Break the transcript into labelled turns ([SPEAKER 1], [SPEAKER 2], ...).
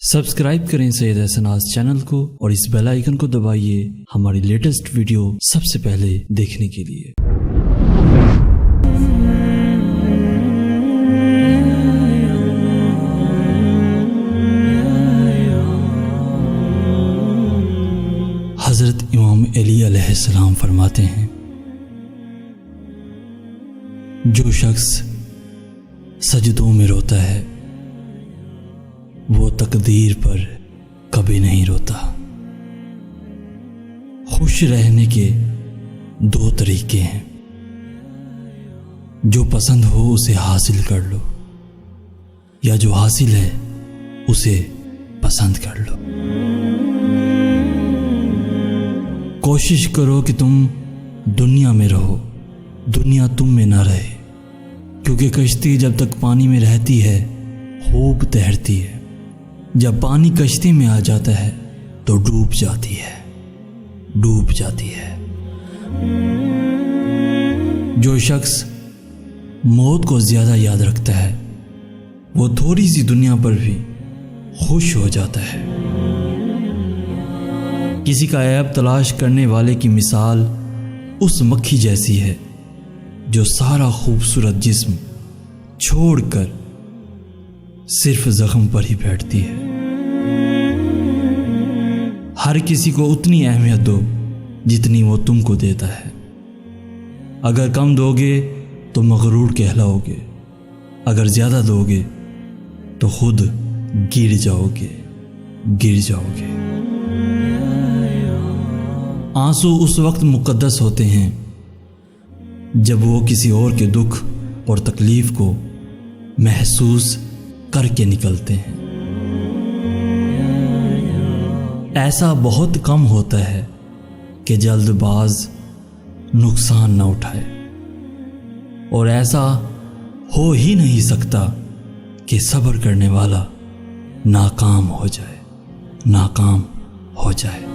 [SPEAKER 1] Subscribe करें Syed एहसनाज़ channel को और इस बेल आइकन को दबाइए हमारी लेटेस्ट वीडियो सबसे पहले देखने के लिए। हज़रत इमाम अली अलैहिस्सलाम फरमाते हैं, जो शख्स सजदों में रोता है वो तकदीर पर कभी नहीं रोता। खुश रहने के दो तरीके हैं, जो पसंद हो उसे हासिल कर लो या जो हासिल है उसे पसंद कर लो। कोशिश करो कि तुम दुनिया में रहो, दुनिया तुम में ना रहे, क्योंकि कश्ती जब तक पानी में रहती है खूब तैरती है, जब पानी कश्ती में आ जाता है तो डूब जाती है। जो शख्स मौत को ज्यादा याद रखता है वो थोड़ी सी दुनिया पर भी खुश हो जाता है। किसी का ऐब तलाश करने वाले की मिसाल उस मक्खी जैसी है जो सारा खूबसूरत जिस्म छोड़कर सिर्फ जख्म पर ही बैठती है। हर किसी को उतनी अहमियत दो जितनी वो तुमको देता है। अगर कम दोगे तो मगरूर कहलाओगे, अगर ज्यादा दोगे तो खुद गिर जाओगे। आंसू उस वक्त मुकद्दस होते हैं जब वो किसी और के दुख और तकलीफ को महसूस करके निकलते हैं। ऐसा बहुत कम होता है कि जल्दबाज नुकसान न उठाए, और ऐसा हो ही नहीं सकता कि सब्र करने वाला नाकाम हो जाए।